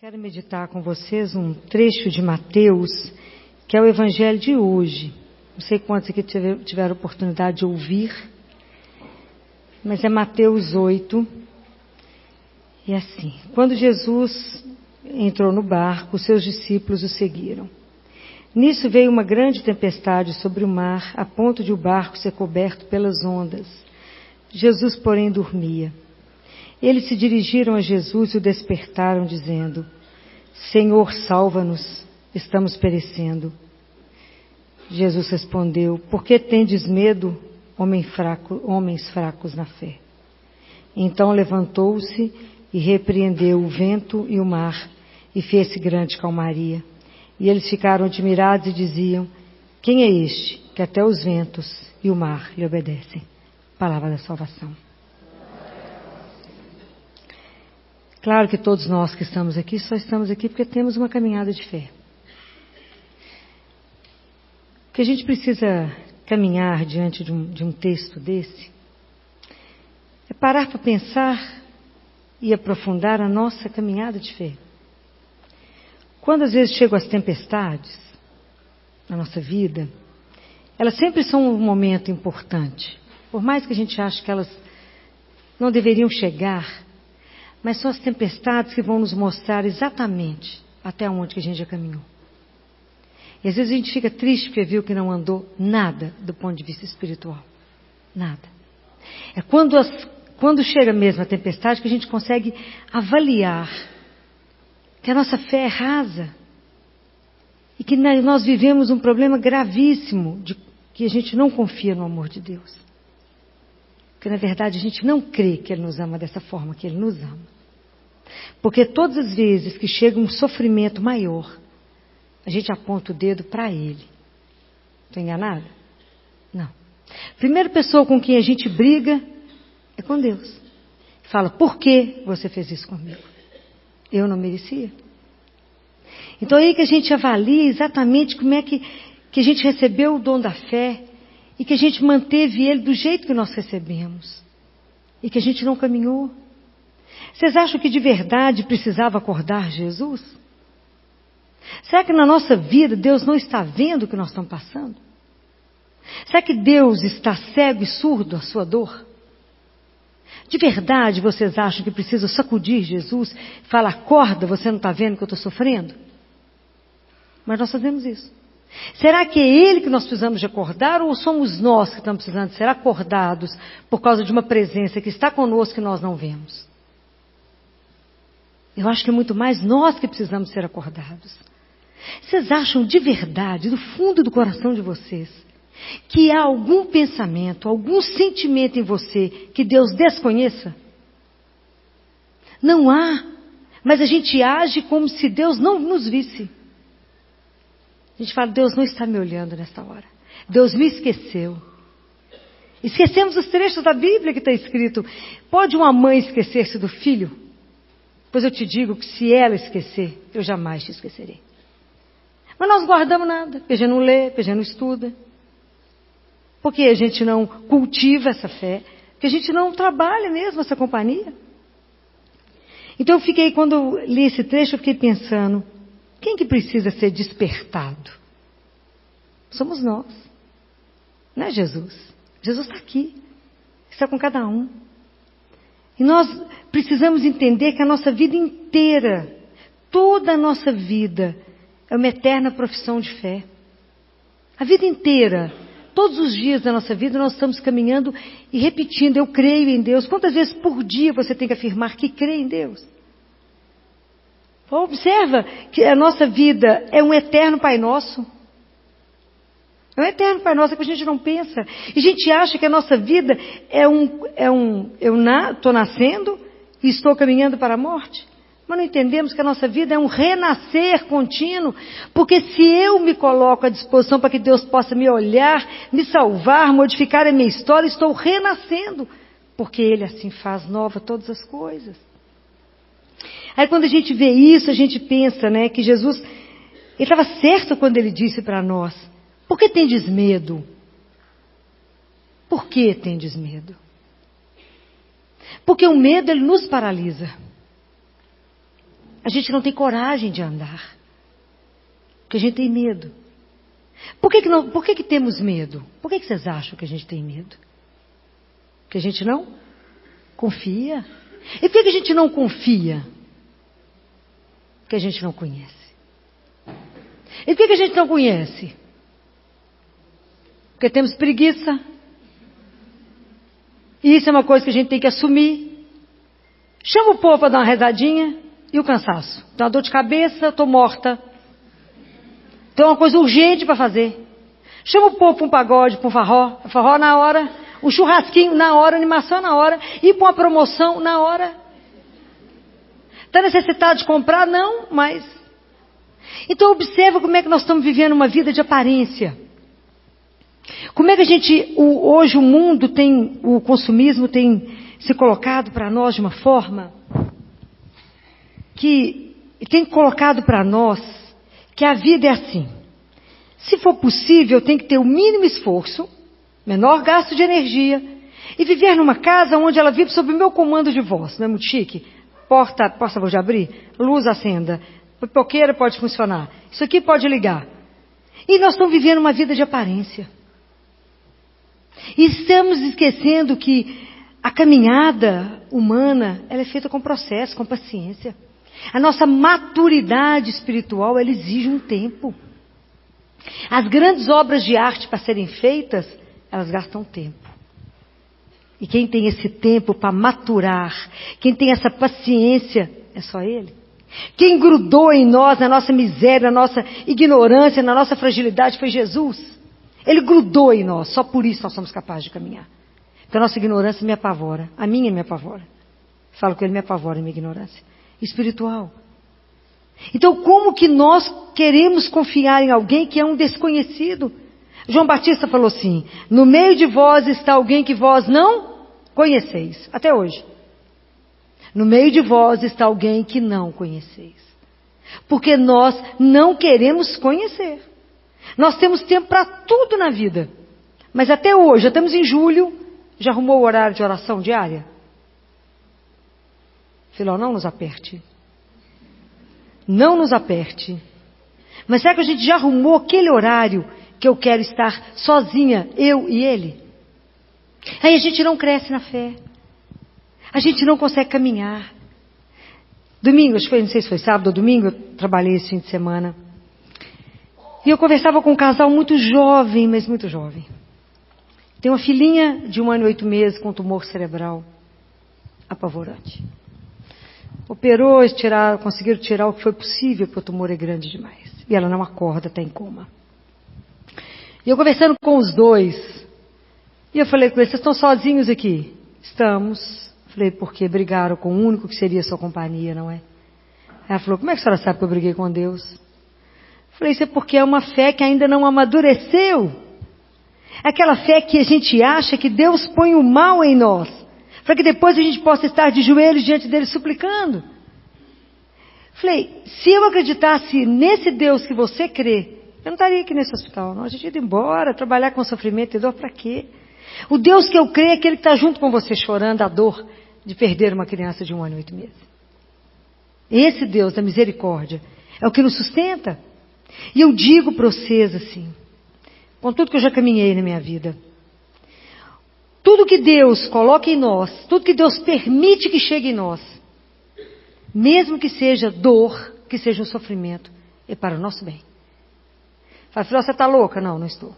Quero meditar com vocês um trecho de Mateus, que é o evangelho de hoje. Não sei quantos aqui tiveram oportunidade de ouvir, mas é Mateus 8. E assim: quando Jesus entrou no barco, os seus discípulos o seguiram. Nisso veio uma grande tempestade sobre o mar, a ponto de o barco ser coberto pelas ondas. Jesus, porém, dormia. Eles se dirigiram a Jesus e o despertaram, dizendo: Senhor, salva-nos, estamos perecendo. Jesus respondeu: Por que tendes medo, homens fracos na fé? Então levantou-se e repreendeu o vento e o mar, e fez-se grande calmaria. E eles ficaram admirados e diziam: Quem é este, que até os ventos e o mar lhe obedecem? Palavra da salvação. Claro que todos nós que estamos aqui, só estamos aqui porque temos uma caminhada de fé. O que a gente precisa caminhar diante de um texto desse é parar para pensar e aprofundar a nossa caminhada de fé. Quando às vezes chegam as tempestades na nossa vida, elas sempre são um momento importante. Por mais que a gente ache que elas não deveriam chegar, mas são as tempestades que vão nos mostrar exatamente até onde que a gente já caminhou. E às vezes a gente fica triste porque viu que não andou nada do ponto de vista espiritual. Nada. É quando chega mesmo a tempestade que a gente consegue avaliar que a nossa fé é rasa. E que nós vivemos um problema gravíssimo de que a gente não confia no amor de Deus. Porque na verdade a gente não crê que Ele nos ama dessa forma que Ele nos ama. Porque todas as vezes que chega um sofrimento maior, a gente aponta o dedo para Ele. Estou enganada? Não. A primeira pessoa com quem a gente briga é com Deus. Fala: por que você fez isso comigo? Eu não merecia. Então é aí que a gente avalia exatamente como é que a gente recebeu o dom da fé e que a gente manteve ele do jeito que nós recebemos. E que a gente não caminhou. Vocês acham que de verdade precisava acordar Jesus? Será que na nossa vida Deus não está vendo o que nós estamos passando? Será que Deus está cego e surdo à sua dor? De verdade vocês acham que precisa sacudir Jesus e falar: acorda, você não está vendo que eu estou sofrendo? Mas nós fazemos isso. Será que é Ele que nós precisamos de acordar ou somos nós que estamos precisando de ser acordados por causa de uma presença que está conosco que nós não vemos? Eu acho que é muito mais nós que precisamos ser acordados. Vocês acham de verdade, do fundo do coração de vocês, que há algum pensamento, algum sentimento em você que Deus desconheça? Não há, mas a gente age como se Deus não nos visse. A gente fala: Deus não está me olhando nesta hora. Deus me esqueceu. Esquecemos os trechos da Bíblia que está escrito: pode uma mãe esquecer-se do filho? Pois eu te digo que se ela esquecer, eu jamais te esquecerei. Mas nós não guardamos nada, porque a gente não lê, porque a gente não estuda. Porque a gente não cultiva essa fé, porque a gente não trabalha mesmo essa companhia. Então quando eu li esse trecho, eu fiquei pensando: quem que precisa ser despertado? Somos nós. Não é Jesus. Jesus está aqui. Está com cada um. E nós precisamos entender que a nossa vida inteira, toda a nossa vida, é uma eterna profissão de fé. A vida inteira, todos os dias da nossa vida, nós estamos caminhando e repetindo: eu creio em Deus. Quantas vezes por dia você tem que afirmar que crê em Deus? Observa que a nossa vida é um eterno Pai Nosso. É um eterno Pai Nosso, é que a gente não pensa. E a gente acha que a nossa vida eu estou nascendo e estou caminhando para a morte. Mas não entendemos que a nossa vida é um renascer contínuo. Porque se eu me coloco à disposição para que Deus possa me olhar, me salvar, modificar a minha história, estou renascendo. Porque Ele assim faz nova todas as coisas. Aí quando a gente vê isso, a gente pensa, né, que Jesus, Ele estava certo quando Ele disse para nós: por que tendes medo? Por que tendes medo? Porque o medo, ele nos paralisa. a gente não tem coragem de andar. Porque a gente tem medo. Por que temos medo? Por que vocês acham que a gente tem medo? Porque a gente não confia. E por que a gente não confia? Porque a gente não conhece. E por que a gente não conhece? Porque temos preguiça. E isso é uma coisa que a gente tem que assumir. Chama o povo para dar uma rezadinha e o cansaço. Tem uma dor de cabeça, estou morta. Tem uma coisa urgente para fazer. Chama o povo para um pagode, para um forró na hora, um churrasquinho na hora, animação na hora, ir para uma promoção na hora. Está necessitado de comprar? Não, mas... Então observa como é que nós estamos vivendo uma vida de aparência. Como é que hoje o mundo o consumismo tem se colocado para nós de uma forma que tem colocado para nós que a vida é assim. Se for possível, eu tenho que ter o mínimo esforço, menor gasto de energia, e viver numa casa onde ela vive sob o meu comando de voz. Não é muito chique? Porta pode abrir, luz acenda, pipoqueira pode funcionar, isso aqui pode ligar. E nós estamos vivendo uma vida de aparência. E estamos esquecendo que a caminhada humana, ela é feita com processo, com paciência. A nossa maturidade espiritual, ela exige um tempo. As grandes obras de arte para serem feitas, elas gastam tempo. E quem tem esse tempo para maturar, quem tem essa paciência, é só Ele. Quem grudou em nós, na nossa miséria, na nossa ignorância, na nossa fragilidade, foi Jesus. Ele grudou em nós, só por isso nós somos capazes de caminhar. Porque a nossa ignorância me apavora, a minha me apavora. Falo que Ele me apavora em minha ignorância espiritual. Então, como que nós queremos confiar em alguém que é um desconhecido? João Batista falou assim: no meio de vós está alguém que vós não conheceis. Até hoje. No meio de vós está alguém que não conheceis. Porque nós não queremos conhecer. Nós temos tempo para tudo na vida. Mas até hoje, já estamos em julho, já arrumou o horário de oração diária? Filó, não nos aperte. Não nos aperte. Mas será que a gente já arrumou aquele horário que eu quero estar sozinha, eu e ele? Aí a gente não cresce na fé. A gente não consegue caminhar. Domingo, não sei se foi sábado ou domingo, eu trabalhei esse fim de semana. E eu conversava com um casal muito jovem, mas muito jovem. Tem uma filhinha de 1 ano e 8 meses com tumor cerebral apavorante. Operou, conseguiram tirar o que foi possível, porque o tumor é grande demais. E ela não acorda, está em coma. E eu conversando com os dois, e eu falei com eles: vocês estão sozinhos aqui? Estamos. Falei: porque brigaram com o único que seria sua companhia, não é? Ela falou: como é que a senhora sabe que eu briguei com Deus? Falei: isso é porque é uma fé que ainda não amadureceu. Aquela fé que a gente acha que Deus põe o mal em nós, para que depois a gente possa estar de joelhos diante dele suplicando. Falei: se eu acreditasse nesse Deus que você crê, eu não estaria aqui nesse hospital, não. A gente ia embora, trabalhar com sofrimento e dor, para quê? O Deus que eu creio é aquele que está junto com você chorando a dor de perder uma criança de 1 ano e 8 meses. Esse Deus da misericórdia é o que nos sustenta. E eu digo para vocês assim, com tudo que eu já caminhei na minha vida, tudo que Deus coloca em nós, tudo que Deus permite que chegue em nós, mesmo que seja dor, que seja um sofrimento, é para o nosso bem. Fala: filho, você está louca? Não, não estou.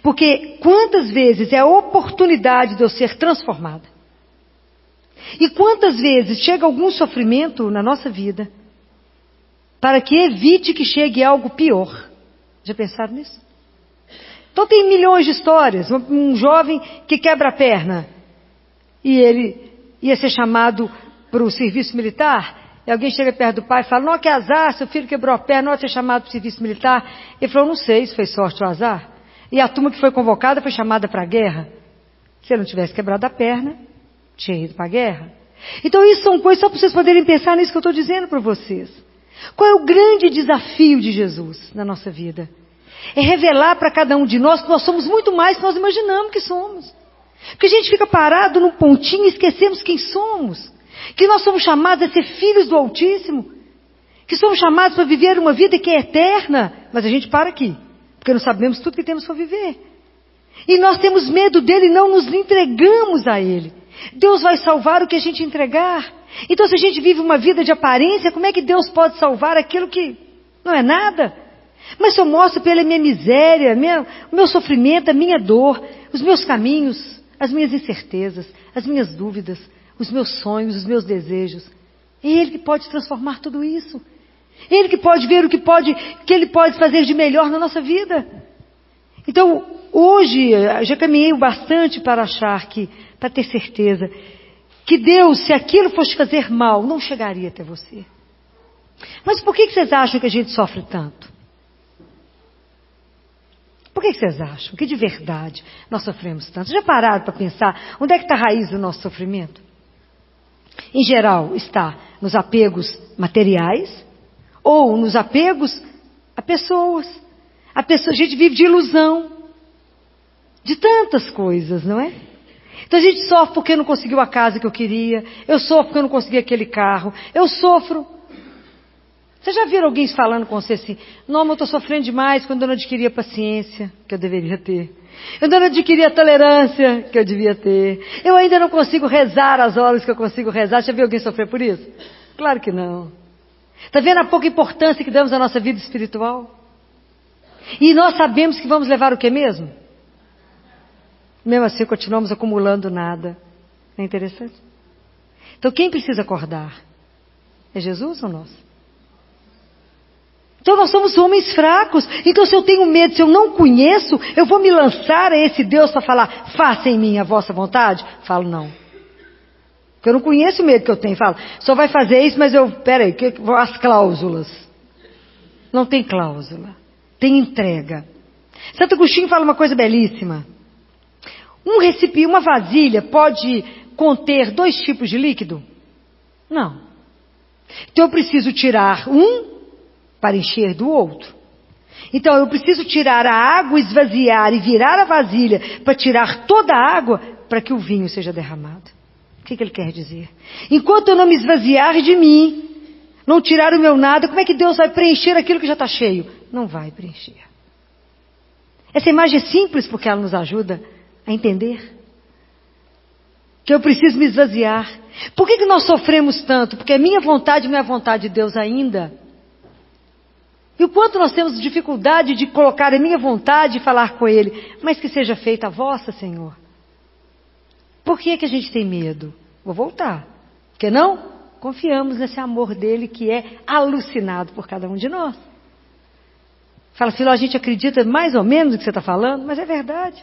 Porque quantas vezes é a oportunidade de eu ser transformada? E quantas vezes chega algum sofrimento na nossa vida para que evite que chegue algo pior? Já pensaram nisso? Então tem milhões de histórias. Um jovem que quebra a perna e ele ia ser chamado para o serviço militar. E alguém chega perto do pai e fala: não, que azar, seu filho quebrou a perna, não vai ser chamado para o serviço militar. Ele falou: não sei se foi sorte ou azar. E a turma que foi convocada foi chamada para a guerra. Se ele não tivesse quebrado a perna, tinha ido para a guerra. Então isso são coisas só para vocês poderem pensar nisso que eu estou dizendo para vocês. Qual é o grande desafio de Jesus na nossa vida? É revelar para cada um de nós que nós somos muito mais do que nós imaginamos que somos. Porque a gente fica parado num pontinho e esquecemos quem somos. Que nós somos chamados a ser filhos do Altíssimo. Que somos chamados para viver uma vida que é eterna, mas a gente para aqui, porque não sabemos tudo que temos para viver. E nós temos medo dele e não nos entregamos a ele. Deus vai salvar o que a gente entregar. Então, se a gente vive uma vida de aparência, como é que Deus pode salvar aquilo que não é nada? Mas se eu mostro pela minha miséria, o meu sofrimento, a minha dor, os meus caminhos, as minhas incertezas, as minhas dúvidas, os meus sonhos, os meus desejos, é Ele que pode transformar tudo isso. Ele que pode ver o que Ele pode fazer de melhor na nossa vida. Então, hoje, já caminhei bastante para achar para ter certeza, que Deus, se aquilo fosse fazer mal, não chegaria até você. Mas por que vocês acham que a gente sofre tanto? Por que vocês acham que de verdade nós sofremos tanto? Já pararam para pensar onde é que está a raiz do nosso sofrimento? Em geral, está nos apegos materiais ou nos apegos a pessoas. A gente vive de ilusão, de tantas coisas, não é? Então a gente sofre porque não conseguiu a casa que eu queria, eu sofro porque eu não consegui aquele carro, eu sofro. Vocês já viram alguém falando com você assim, não, eu estou sofrendo demais quando eu não adquiri a paciência que eu deveria ter. Eu não adquiri a tolerância que eu devia ter. Eu ainda não consigo rezar as horas que eu consigo rezar. Já viu alguém sofrer por isso? Claro que não. Está vendo a pouca importância que damos à nossa vida espiritual? E nós sabemos que vamos levar o que mesmo? Mesmo assim, continuamos acumulando nada. Não é interessante? Então, quem precisa acordar? É Jesus ou nós? Então, nós somos homens fracos. Então, se eu tenho medo, se eu não conheço, eu vou me lançar a esse Deus para falar, faça em mim a vossa vontade? Falo, não. Porque eu não conheço o medo que eu tenho. Falo, só vai fazer isso, mas peraí, as cláusulas. Não tem cláusula. Tem entrega. Santo Agostinho fala uma coisa belíssima. Uma vasilha pode conter 2 tipos de líquido? Não. Então eu preciso tirar um para encher do outro. Então eu preciso tirar a água, esvaziar e virar a vasilha para tirar toda a água para que o vinho seja derramado. O que ele quer dizer? Enquanto eu não me esvaziar de mim, não tirar o meu nada, como é que Deus vai preencher aquilo que já está cheio? Não vai preencher. Essa imagem é simples porque ela nos ajuda a entender que eu preciso me esvaziar. Por que nós sofremos tanto? Porque a minha vontade não é a vontade de Deus ainda. E o quanto nós temos dificuldade de colocar a minha vontade e falar com Ele, mas que seja feita a vossa, Senhor. Por que a gente tem medo? Vou voltar. Porque não? Confiamos nesse amor dele que é alucinado por cada um de nós. Fala, filho, a gente acredita mais ou menos no que você está falando, mas é verdade.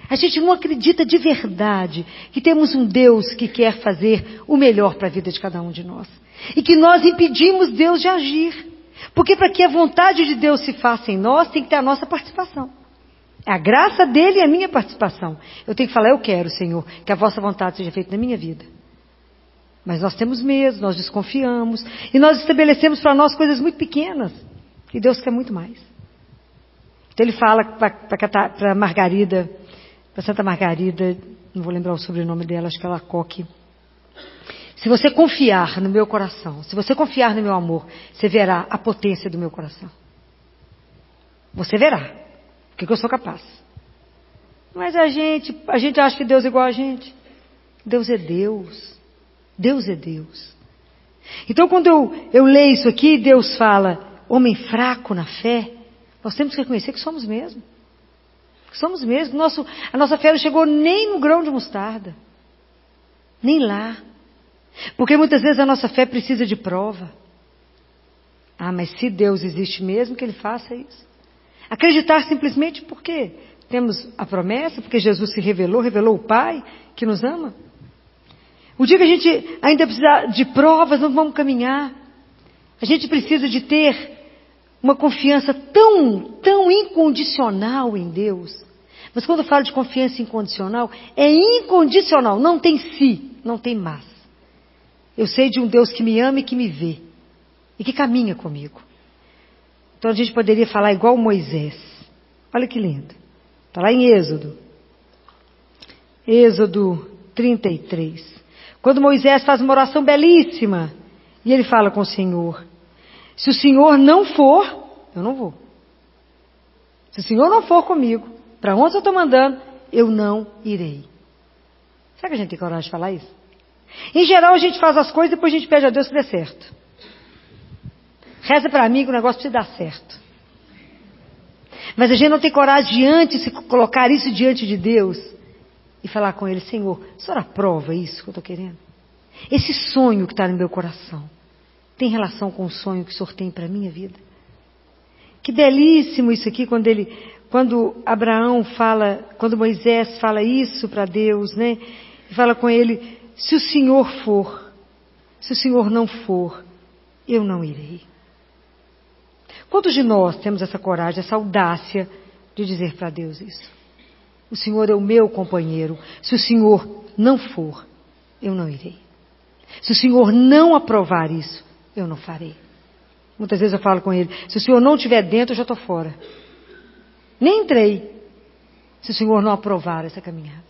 A gente não acredita de verdade que temos um Deus que quer fazer o melhor para a vida de cada um de nós. E que nós impedimos Deus de agir. Porque para que a vontade de Deus se faça em nós, tem que ter a nossa participação. É a graça dele e a minha participação. Eu tenho que falar, eu quero, Senhor, que a vossa vontade seja feita na minha vida. Mas nós temos medo, nós desconfiamos. E nós estabelecemos para nós coisas muito pequenas. E Deus quer muito mais. Então ele fala para Margarida, para Santa Margarida, não vou lembrar o sobrenome dela, acho que é Lacoque. Se você confiar no meu coração, se você confiar no meu amor, você verá a potência do meu coração. Você verá. O que eu sou capaz. Mas a gente acha que Deus é igual a gente. Deus é Deus. Deus é Deus. Então quando eu leio isso aqui, Deus fala, homem fraco na fé, nós temos que reconhecer que somos mesmo. Que somos mesmo. A nossa fé não chegou nem no grão de mostarda. Nem lá. Porque muitas vezes a nossa fé precisa de prova. Ah, mas se Deus existe mesmo, que Ele faça isso. Acreditar simplesmente porque temos a promessa, porque Jesus se revelou o Pai que nos ama. O dia que a gente ainda precisar de provas, não vamos caminhar. A gente precisa de ter uma confiança tão incondicional em Deus. Mas quando eu falo de confiança incondicional, é incondicional, não tem si, não tem mas. Eu sei de um Deus que me ama e que me vê. E que caminha comigo. Então a gente poderia falar igual Moisés. Olha que lindo. Está lá em Êxodo. Êxodo 33. Quando Moisés faz uma oração belíssima. E ele fala com o Senhor. Se o Senhor não for, eu não vou. Se o Senhor não for comigo, para onde eu estou mandando, eu não irei. Será que a gente tem coragem de falar isso? Em geral, a gente faz as coisas e depois a gente pede a Deus que dê certo. Reza para mim que o negócio precisa dar certo. Mas a gente não tem coragem de antes colocar isso diante de Deus e falar com Ele: Senhor, o Senhor aprova isso que eu estou querendo? Esse sonho que está no meu coração tem relação com o sonho que o Senhor tem para a minha vida? Que belíssimo isso aqui quando Abraão fala, quando Moisés fala isso para Deus, né? E fala com ele: se o Senhor for, se o Senhor não for, eu não irei. Quantos de nós temos essa coragem, essa audácia de dizer para Deus isso? O Senhor é o meu companheiro. Se o Senhor não for, eu não irei. Se o Senhor não aprovar isso, eu não farei. Muitas vezes eu falo com ele: se o Senhor não estiver dentro, eu já estou fora. Nem entrei, se o Senhor não aprovar essa caminhada.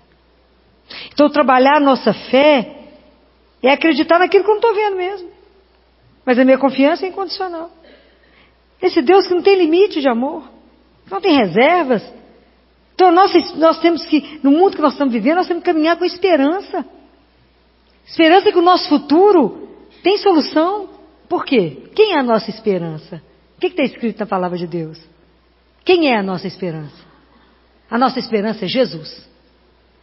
Então, trabalhar a nossa fé é acreditar naquilo que eu não estou vendo mesmo. Mas a minha confiança é incondicional. Esse Deus que não tem limite de amor, que não tem reservas. Então, nós temos que, no mundo que nós estamos vivendo, nós temos que caminhar com esperança. Esperança que o nosso futuro tem solução. Por quê? Quem é a nossa esperança? O que está escrito na palavra de Deus? Quem é a nossa esperança? A nossa esperança é Jesus.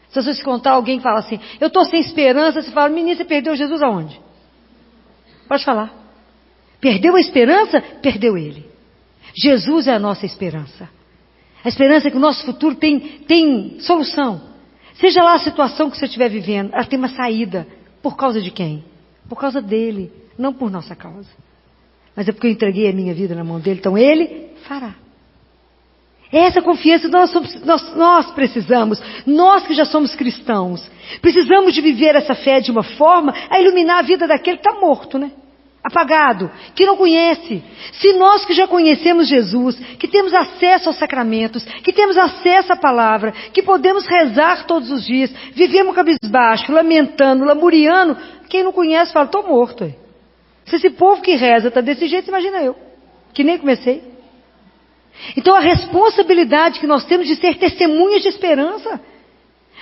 Se você se contar alguém que fala assim: eu estou sem esperança, você fala: menina, você perdeu Jesus aonde? Pode falar. Perdeu a esperança? Perdeu Ele. Jesus é a nossa esperança. A esperança é que o nosso futuro tem solução. Seja lá a situação que você estiver vivendo, ela tem uma saída. Por causa de quem? Por causa dele, não por nossa causa. Mas é porque eu entreguei a minha vida na mão dele, então ele fará. É essa confiança que nós precisamos, nós que já somos cristãos, precisamos de viver essa fé de uma forma a iluminar a vida daquele que está morto, né? Apagado, que não conhece. Se nós que já conhecemos Jesus, que temos acesso aos sacramentos, que temos acesso à palavra, que podemos rezar todos os dias, vivemos cabisbaixo, lamentando, lamuriando, quem não conhece fala: estou morto. Aí. Se esse povo que reza está desse jeito, imagina eu, que nem comecei. Então a responsabilidade que nós temos de ser testemunhas de esperança,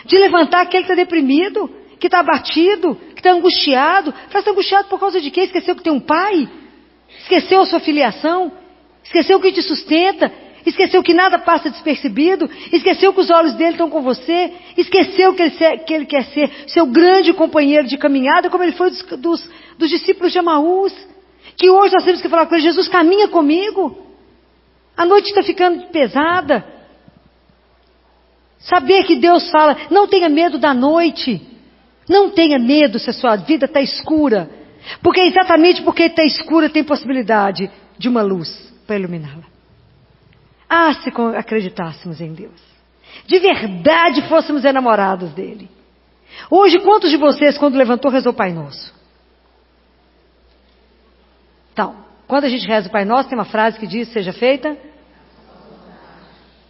de levantar aquele que está deprimido, que está abatido, que está angustiado. Está angustiado por causa de quê? Esqueceu que tem um pai? Esqueceu a sua filiação? Esqueceu que te sustenta? Esqueceu que nada passa despercebido? Esqueceu que os olhos dele estão com você? Esqueceu que ele quer ser seu grande companheiro de caminhada, como ele foi dos discípulos de Emaús? Que hoje nós temos que falar com ele: Jesus, caminha comigo. A noite está ficando pesada. Saber que Deus fala: não tenha medo da noite. Não tenha medo se a sua vida está escura. Porque exatamente porque está escura tem possibilidade de uma luz para iluminá-la. Ah, se acreditássemos em Deus. De verdade fôssemos enamorados dele. Hoje, quantos de vocês, quando levantou, rezou o Pai Nosso? Então, quando a gente reza o Pai Nosso, tem uma frase que diz: seja feita.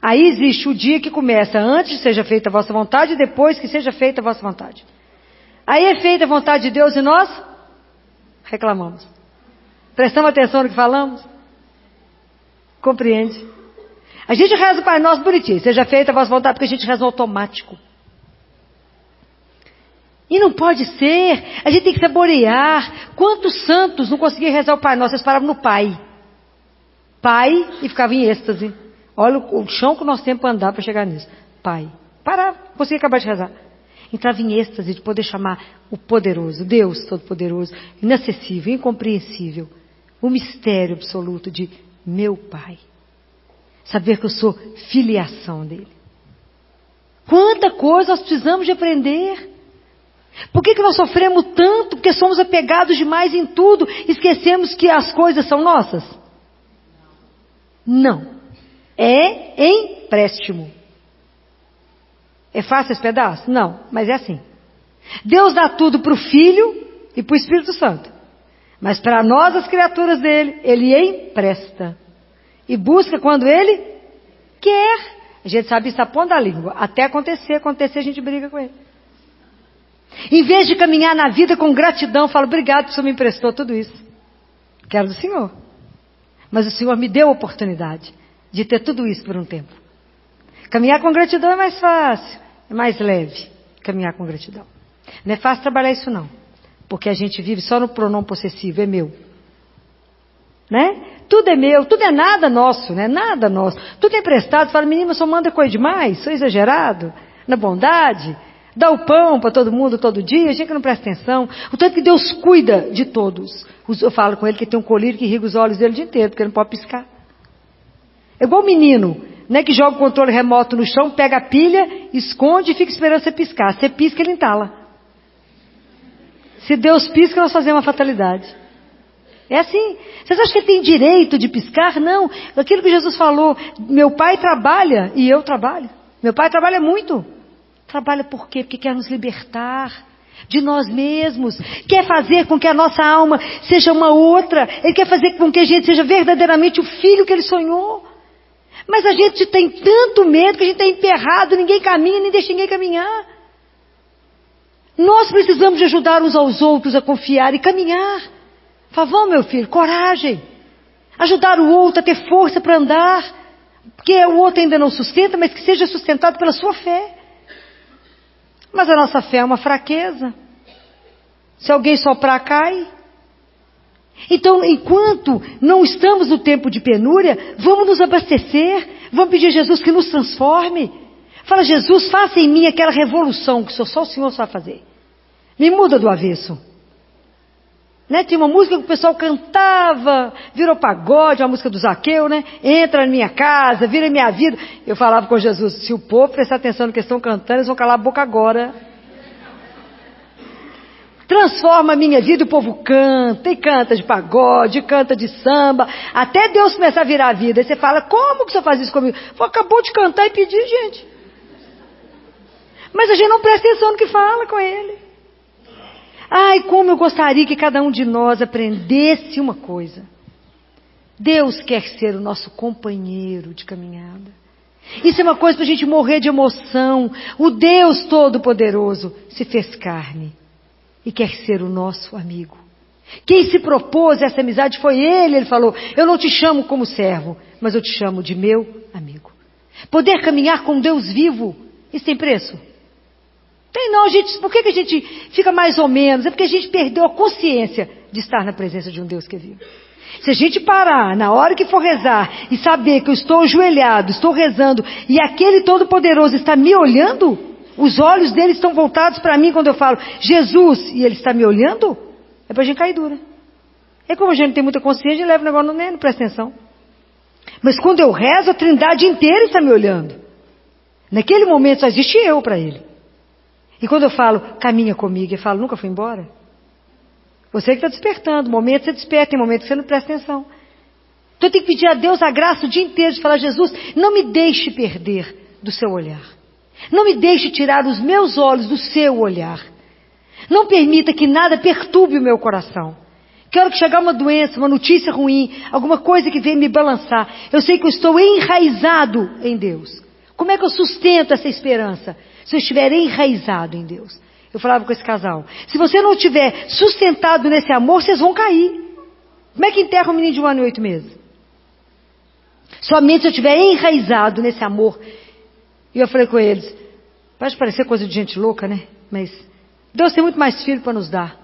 Aí existe o dia que começa antes de seja feita a vossa vontade e depois que seja feita a vossa vontade. Aí é feita a vontade de Deus e nós reclamamos. Prestamos atenção no que falamos? Compreende? A gente reza o Pai Nosso bonitinho: seja feita a vossa vontade, porque a gente reza no automático. E não pode ser. A gente tem que saborear. Quantos santos não conseguiam rezar o Pai Nosso? Eles paravam no Pai. Pai, e ficavam em êxtase. Olha o chão que nós temos para andar para chegar nisso. Pai. Parava, conseguia acabar de rezar. Entrava em êxtase de poder chamar o poderoso, Deus Todo-Poderoso, inacessível, incompreensível, o mistério absoluto de meu Pai. Saber que eu sou filiação dele. Quanta coisa nós precisamos de aprender. Por que nós sofremos tanto? Porque somos apegados demais em tudo. Esquecemos que as coisas são nossas? Não. É empréstimo. É fácil esse pedaço? Não, mas é assim. Deus dá tudo para o Filho e para o Espírito Santo. Mas para nós, as criaturas dele, ele empresta. E busca quando ele quer. A gente sabe isso a ponta da língua. Até acontecer a gente briga com ele. Em vez de caminhar na vida com gratidão, falo: obrigado, que o Senhor me emprestou tudo isso. Quero do Senhor. Mas o Senhor me deu a oportunidade de ter tudo isso por um tempo. Caminhar com gratidão é mais fácil, é mais leve. Caminhar com gratidão. Não é fácil trabalhar isso não. Porque a gente vive só no pronome possessivo, é meu. Né? Tudo é meu, tudo é nada nosso, né? Nada nosso. Tudo é emprestado. Você fala, menina, só manda coisa demais, sou exagerado na bondade. Dá o pão para todo mundo todo dia, a gente que não presta atenção. O tanto que Deus cuida de todos. Eu falo com ele que tem um colírio que irriga os olhos dele o dia inteiro, porque ele não pode piscar. É igual o menino, né, que joga o controle remoto no chão, pega a pilha, esconde e fica esperando você piscar. Você pisca, ele entala. Se Deus pisca, nós fazemos uma fatalidade. É assim. Vocês acham que ele tem direito de piscar? Não. Aquilo que Jesus falou, meu pai trabalha e eu trabalho. Meu pai trabalha muito. Trabalha por quê? Porque quer nos libertar de nós mesmos. Quer fazer com que a nossa alma seja uma outra. Ele quer fazer com que a gente seja verdadeiramente o filho que ele sonhou. Mas a gente tem tanto medo que a gente está emperrado, ninguém caminha, nem deixa ninguém caminhar. Nós precisamos de ajudar uns aos outros a confiar e caminhar. Favor, meu filho, coragem. Ajudar o outro a ter força para andar. Porque o outro ainda não sustenta, mas que seja sustentado pela sua fé. Mas a nossa fé é uma fraqueza. Se alguém soprar, cai. Então, enquanto não estamos no tempo de penúria, vamos nos abastecer. Vamos pedir a Jesus que nos transforme. Fala, Jesus, faça em mim aquela revolução que só o Senhor sabe fazer. Me muda do avesso. Né? Tinha uma música que o pessoal cantava, virou pagode, a música do Zaqueu, né? Entra na minha casa, vira minha vida. Eu falava com Jesus, se o povo prestar atenção no que estão cantando, eles vão calar a boca agora. Transforma a minha vida, o povo canta, e canta de pagode, canta de samba, até Deus começar a virar a vida. Aí você fala, como que o senhor faz isso comigo? Acabou de cantar e pedir, gente. Mas a gente não presta atenção no que fala com ele. Ai, como eu gostaria que cada um de nós aprendesse uma coisa. Deus quer ser o nosso companheiro de caminhada. Isso é uma coisa para a gente morrer de emoção. O Deus Todo-Poderoso se fez carne e quer ser o nosso amigo. Quem se propôs essa amizade foi Ele. Ele falou, eu não te chamo como servo, mas eu te chamo de meu amigo. Poder caminhar com Deus vivo, isso tem preço? Tem não, gente. Por que a gente fica mais ou menos? É porque a gente perdeu a consciência de estar na presença de um Deus que é vivo. Se a gente parar na hora que for rezar e saber que eu estou ajoelhado, estou rezando e aquele Todo-Poderoso está me olhando, os olhos dele estão voltados para mim quando eu falo Jesus e ele está me olhando, é para a gente cair dura. É como a gente não tem muita consciência, a gente leva o negócio no meio, não presta atenção. Mas quando eu rezo, a Trindade inteira está me olhando. Naquele momento só existe eu para ele. E quando eu falo, caminha comigo, eu falo, nunca fui embora? Você que está despertando, momento você desperta, tem momento que você não presta atenção. Então eu tenho que pedir a Deus a graça o dia inteiro de falar, Jesus, não me deixe perder do seu olhar. Não me deixe tirar os meus olhos do seu olhar. Não permita que nada perturbe o meu coração. Que hora que chegar uma doença, uma notícia ruim, alguma coisa que venha me balançar, eu sei que eu estou enraizado em Deus. Como é que eu sustento essa esperança? Se eu estiver enraizado em Deus. Eu falava com esse casal, se você não estiver sustentado nesse amor, vocês vão cair. Como é que enterra um menino de 1 ano e 8 meses? Somente se eu estiver enraizado nesse amor. E eu falei com eles, pode parecer coisa de gente louca, né? Mas Deus tem muito mais filho para nos dar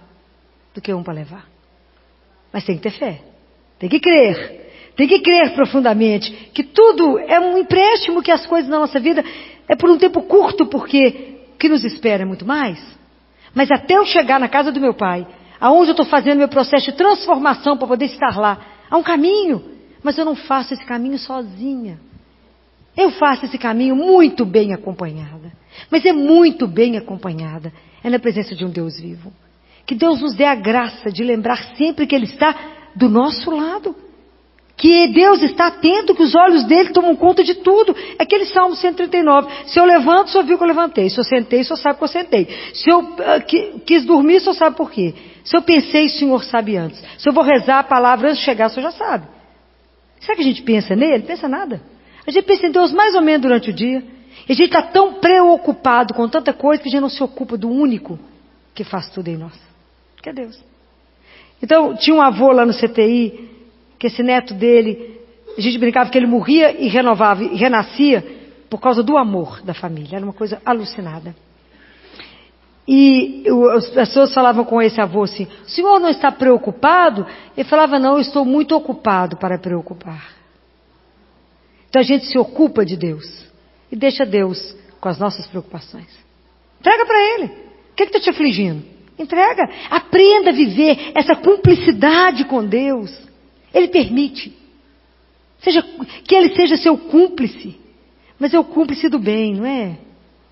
do que um para levar. Mas tem que ter fé. Tem que crer. Tem que crer profundamente que tudo é um empréstimo, que as coisas na nossa vida é por um tempo curto, porque o que nos espera é muito mais. Mas até eu chegar na casa do meu pai, aonde eu estou fazendo meu processo de transformação para poder estar lá, há um caminho, mas eu não faço esse caminho sozinha. Eu faço esse caminho muito bem acompanhada. Mas é muito bem acompanhada. É na presença de um Deus vivo. Que Deus nos dê a graça de lembrar sempre que Ele está do nosso lado. Que Deus está atento, que os olhos dele tomam conta de tudo. É aquele Salmo 139. Se eu levanto, só viu que eu levantei. Se eu sentei, só sabe que eu sentei. Se eu quis dormir, só sabe por quê. Se eu pensei, o Senhor sabe antes. Se eu vou rezar a palavra antes de chegar, o Senhor já sabe. Será que a gente pensa nele? Pensa nada. A gente pensa em Deus mais ou menos durante o dia. E a gente está tão preocupado com tanta coisa que a gente não se ocupa do único que faz tudo em nós. Que é Deus. Então, tinha um avô lá no CTI que esse neto dele, a gente brincava que ele morria e renovava e renascia por causa do amor da família. Era uma coisa alucinada. E as pessoas falavam com esse avô assim, o senhor não está preocupado? Ele falava, não, eu estou muito ocupado para preocupar. Então a gente se ocupa de Deus e deixa Deus com as nossas preocupações. Entrega para Ele. O que está te afligindo? Entrega. Aprenda a viver essa cumplicidade com Deus. Ele permite. Que Ele seja seu cúmplice. Mas é o cúmplice do bem, não é?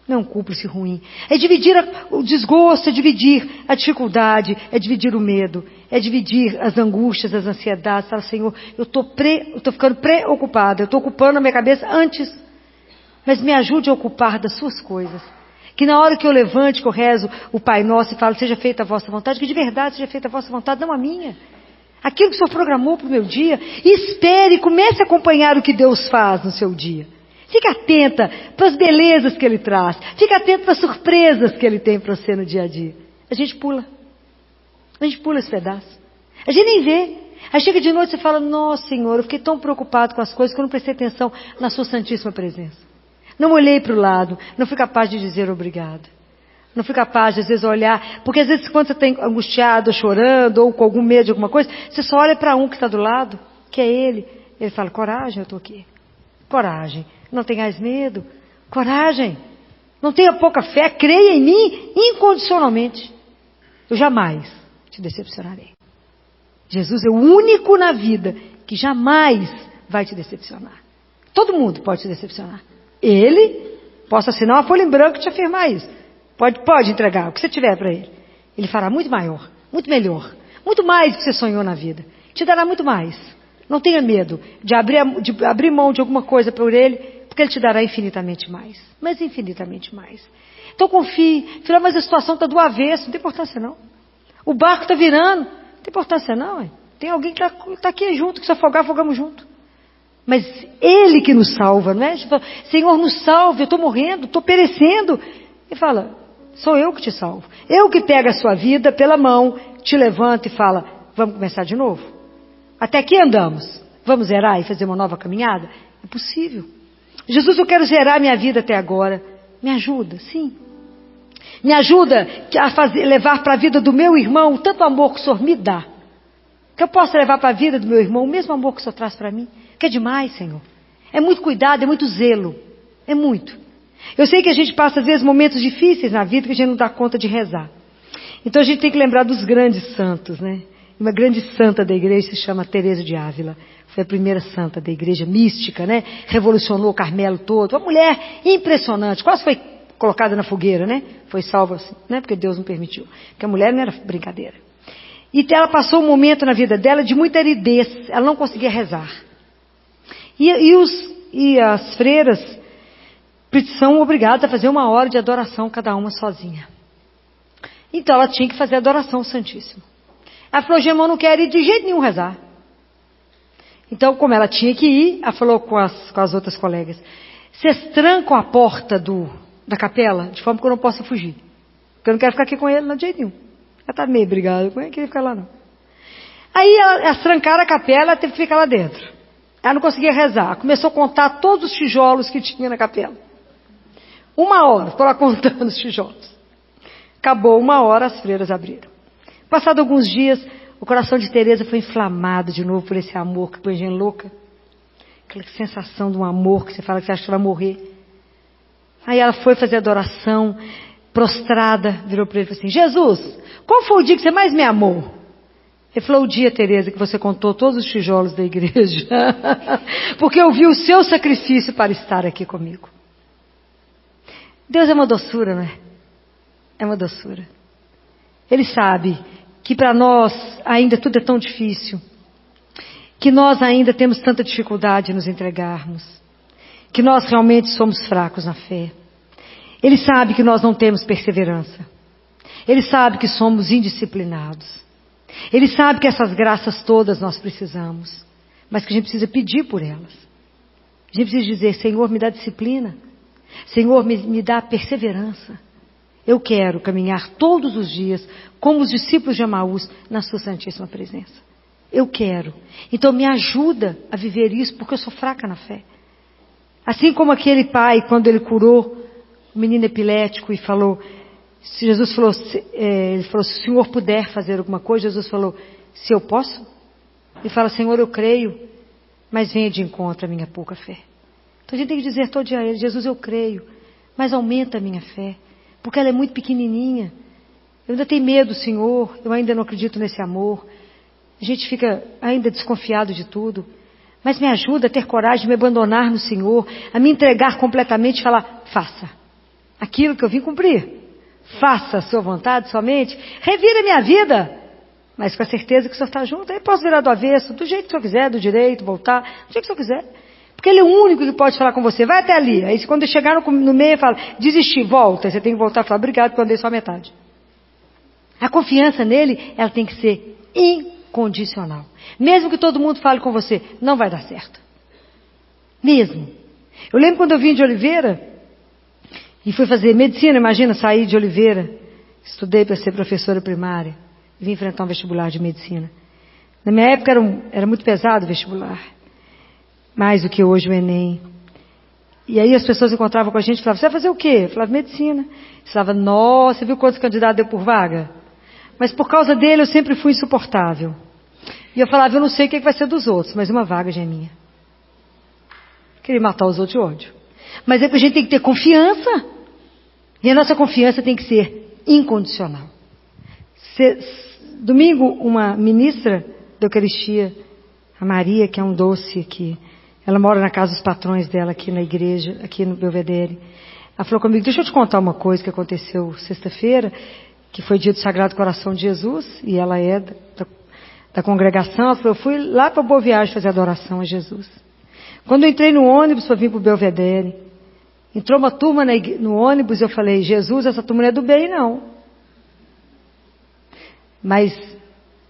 Não é um cúmplice ruim. É dividir o desgosto, é dividir a dificuldade, é dividir o medo, é dividir as angústias, as ansiedades. Fala, Senhor, eu estou ficando preocupada, eu estou ocupando a minha cabeça antes. Mas me ajude a ocupar das suas coisas. Que na hora que eu levante, que eu rezo o Pai Nosso e falo, seja feita a vossa vontade, que de verdade seja feita a vossa vontade, não a minha. Aquilo que o Senhor programou para o meu dia. Espere, comece a acompanhar o que Deus faz no seu dia. Fique atenta para as belezas que Ele traz. Fique atento para as surpresas que Ele tem para você no dia a dia. A gente pula. A gente pula esse pedaço. A gente nem vê. Aí chega de noite e você fala, nossa Senhor, eu fiquei tão preocupado com as coisas que eu não prestei atenção na sua santíssima presença. Não olhei para o lado. Não fui capaz de dizer obrigado. Não fui capaz de, às vezes, olhar. Porque, às vezes, quando você está angustiado, ou chorando, ou com algum medo de alguma coisa, você só olha para um que está do lado, que é Ele. Ele fala, coragem, eu estou aqui. Coragem. Não tenhais medo. Coragem. Não tenha pouca fé. Creia em mim incondicionalmente. Eu jamais te decepcionarei. Jesus é o único na vida que jamais vai te decepcionar. Todo mundo pode te decepcionar. Ele, posso assinar uma folha em branco e te afirmar isso. Pode entregar o que você tiver para Ele. Ele fará muito maior, muito melhor, muito mais do que você sonhou na vida. Te dará muito mais. Não tenha medo de abrir mão de alguma coisa por Ele, porque Ele te dará infinitamente mais. Mas infinitamente mais. Então confie. Filha, mas a situação está do avesso, não tem importância não. O barco está virando, não tem importância não. Hein? Tem alguém que está aqui junto, que se afogar, afogamos junto. Mas Ele que nos salva, não é? Senhor, nos salve, eu estou morrendo, estou perecendo. Ele fala, sou eu que te salvo. Eu que pego a sua vida pela mão, te levanto e fala, vamos começar de novo? Até aqui andamos. Vamos zerar e fazer uma nova caminhada? É possível. Jesus, eu quero zerar minha vida até agora. Me ajuda, sim. Me ajuda a levar para a vida do meu irmão tanto amor que o Senhor me dá. Que eu possa levar para a vida do meu irmão o mesmo amor que o Senhor traz para mim. Que é demais, Senhor. É muito cuidado, é muito zelo. É muito. Eu sei que a gente passa, às vezes, momentos difíceis na vida que a gente não dá conta de rezar. Então a gente tem que lembrar dos grandes santos, né? Uma grande santa da igreja se chama Teresa de Ávila. Foi a primeira santa da igreja mística, né? Revolucionou o Carmelo todo. Uma mulher impressionante. Quase foi colocada na fogueira, né? Foi salva assim, né? Porque Deus não permitiu. Porque a mulher não era brincadeira. E ela passou um momento na vida dela de muita aridez. Ela não conseguia rezar. E as freiras são obrigadas a fazer 1 hora de adoração, cada uma sozinha. Então ela tinha que fazer a adoração ao Santíssimo. Ela falou, Gemão, não quero ir de jeito nenhum rezar. Então, como ela tinha que ir, ela falou com as outras colegas, vocês trancam a porta da capela, de forma que eu não possa fugir. Porque eu não quero ficar aqui com ele, não de jeito nenhum. Ela está meio brigada com ele, não queria ficar lá não. Aí elas trancaram a capela, ela teve que ficar lá dentro. Ela não conseguia rezar. Ela começou a contar todos os tijolos que tinha na capela. 1 hora, ficou lá contando os tijolos. Acabou 1 hora, as freiras abriram. Passado alguns dias, o coração de Teresa foi inflamado de novo por esse amor que põe gente louca. Aquela sensação de um amor que você fala que você acha que vai morrer. Aí ela foi fazer adoração, prostrada, virou para ele e falou assim, Jesus, qual foi o dia que você mais me amou? Ele falou, o dia, Teresa, que você contou todos os tijolos da igreja. Porque eu vi o seu sacrifício para estar aqui comigo. Deus é uma doçura, não é? É uma doçura. Ele sabe que para nós ainda tudo é tão difícil, que nós ainda temos tanta dificuldade de nos entregarmos, que nós realmente somos fracos na fé. Ele sabe que nós não temos perseverança. Ele sabe que somos indisciplinados. Ele sabe que essas graças todas nós precisamos, mas que a gente precisa pedir por elas. A gente precisa dizer, Senhor, me dá disciplina. Senhor, me dá perseverança. Eu quero caminhar todos os dias, como os discípulos de Emaús, na sua santíssima presença. Eu quero. Então me ajuda a viver isso, porque eu sou fraca na fé. Assim como aquele pai, quando ele curou o menino epilético e falou, Jesus falou, ele falou, se o Senhor puder fazer alguma coisa, Jesus falou, se eu posso? Ele fala, Senhor, eu creio, mas venha de encontro à minha pouca fé. Então a gente tem que dizer todo dia a ele, Jesus, eu creio, mas aumenta a minha fé, porque ela é muito pequenininha. Eu ainda tenho medo, Senhor, eu ainda não acredito nesse amor. A gente fica ainda desconfiado de tudo. Mas me ajuda a ter coragem de me abandonar no Senhor, a me entregar completamente e falar, faça aquilo que eu vim cumprir. Faça a sua vontade somente. Revira a minha vida. Mas com a certeza que o Senhor está junto. Aí posso virar do avesso, do jeito que o Senhor quiser, do direito, voltar, do jeito que o Senhor quiser. Porque Ele é o único que pode falar com você. Vai até ali. Aí quando chegar no meio, fala, desistir, volta. Aí você tem que voltar e falar, obrigado, porque eu andei só a metade. A confiança nele, ela tem que ser incondicional. Mesmo que todo mundo fale com você, não vai dar certo. Mesmo. Eu lembro quando eu vim de Oliveira e fui fazer medicina, imagina, sair de Oliveira, estudei para ser professora primária, vim enfrentar um vestibular de medicina. Na minha época era muito pesado o vestibular, mais do que hoje o Enem. E aí as pessoas encontravam com a gente e falavam, você vai fazer o quê? Eu falava, medicina. Eu falava, nossa, viu quantos candidatos deu por vaga? Mas por causa dele eu sempre fui insuportável. E eu falava, eu não sei o que vai ser dos outros, mas uma vaga já é minha. Queria matar os outros de ódio. Mas é que a gente tem que ter confiança. E a nossa confiança tem que ser incondicional. Domingo, uma ministra da Eucaristia, a Maria, que é um doce aqui, ela mora na casa dos patrões dela aqui na igreja, aqui no Belvedere. Ela falou comigo, deixa eu te contar uma coisa que aconteceu sexta-feira, que foi dia do Sagrado Coração de Jesus, e ela é da congregação. Ela falou, eu fui lá para Boa Viagem fazer adoração a Jesus. Quando eu entrei no ônibus para vir para o Belvedere, entrou uma turma no ônibus, eu falei, Jesus, essa turma não é do bem, não. Mas,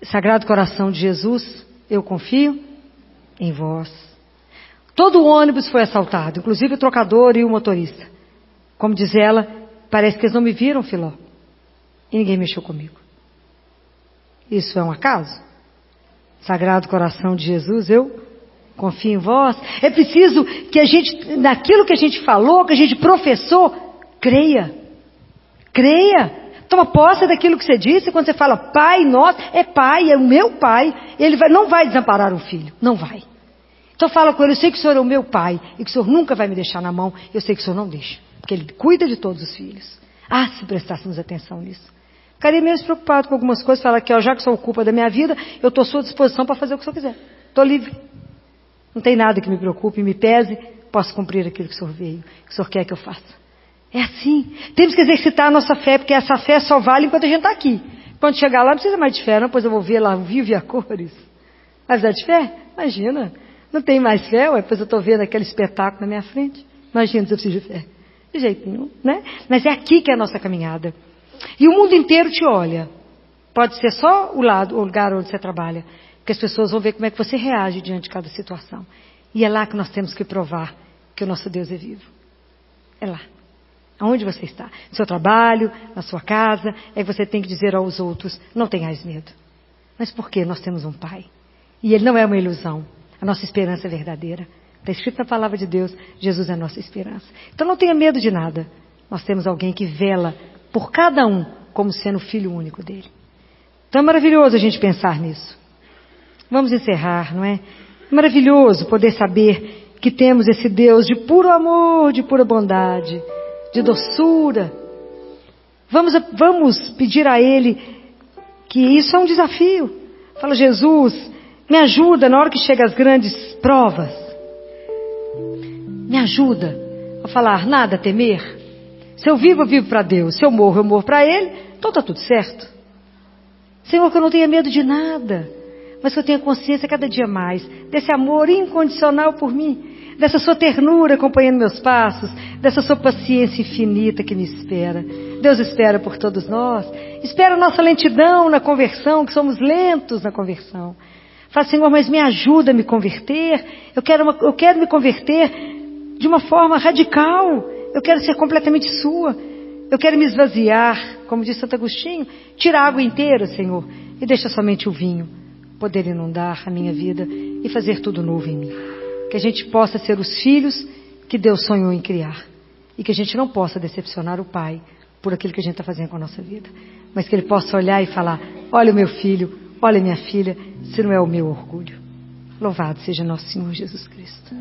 Sagrado Coração de Jesus, eu confio em vós. Todo o ônibus foi assaltado, inclusive o trocador e o motorista. Como diz ela, parece que eles não me viram, Filó. E ninguém mexeu comigo. Isso é um acaso? Sagrado Coração de Jesus, eu confio em vós. É preciso que a gente, naquilo que a gente falou, que a gente professou, creia. Creia. Toma posse daquilo que você disse. Quando você fala, Pai nosso, é Pai, é o meu Pai. Ele não vai desamparar um filho. Não vai. Então fala com ele, eu sei que o Senhor é o meu Pai e que o Senhor nunca vai me deixar na mão. Eu sei que o Senhor não deixa. Porque Ele cuida de todos os filhos. Ah, se prestássemos atenção nisso. Ficaria meio preocupado com algumas coisas. Falar que, ó, já que sou culpa da minha vida, eu estou à sua disposição para fazer o que o Senhor quiser. Estou livre. Não tem nada que me preocupe, me pese. Posso cumprir aquilo que o Senhor veio, que o Senhor quer que eu faça. É assim. Temos que exercitar a nossa fé, porque essa fé só vale enquanto a gente está aqui. Quando chegar lá, não precisa mais de fé, não, pois eu vou ver lá, vivo e a cores. Mas é de fé? Imagina. Não tem mais fé, ué, pois eu estou vendo aquele espetáculo na minha frente. Imagina se eu preciso de fé. De jeito nenhum, né? Mas é aqui que é a nossa caminhada. E o mundo inteiro te olha. Pode ser só o lugar onde você trabalha. Porque as pessoas vão ver como é que você reage diante de cada situação. E é lá que nós temos que provar que o nosso Deus é vivo. É lá. Aonde você está? No seu trabalho, na sua casa, é que você tem que dizer aos outros, não tenhais medo. Mas por quê? Nós temos um Pai. E Ele não é uma ilusão. A nossa esperança é verdadeira. Está escrito na palavra de Deus, Jesus é a nossa esperança. Então não tenha medo de nada. Nós temos alguém que vela por cada um como sendo o filho único dele. Então é maravilhoso a gente pensar nisso. Vamos encerrar, não é? É maravilhoso poder saber que temos esse Deus de puro amor, de pura bondade, de doçura. Vamos pedir a Ele que isso é um desafio. Fala, Jesus, me ajuda na hora que chegam as grandes provas. Me ajuda a falar, nada a temer. Se eu vivo para Deus. Se eu morro para Ele. Então está tudo certo. Senhor, que eu não tenha medo de nada. Mas que eu tenha consciência cada dia mais desse amor incondicional por mim. Dessa sua ternura acompanhando meus passos. Dessa sua paciência infinita que me espera. Deus espera por todos nós. Espera a nossa lentidão na conversão, que somos lentos na conversão. Fala, Senhor, mas me ajuda a me converter. Eu quero me converter de uma forma radical. Eu quero ser completamente sua. Eu quero me esvaziar, como diz Santo Agostinho. Tira a água inteira, Senhor, e deixa somente o vinho. poder inundar a minha vida e fazer tudo novo em mim. Que a gente possa ser os filhos que Deus sonhou em criar. E que a gente não possa decepcionar o Pai por aquilo que a gente está fazendo com a nossa vida. Mas que Ele possa olhar e falar: olha o meu filho, olha minha filha, se não é o meu orgulho. Louvado seja nosso Senhor Jesus Cristo.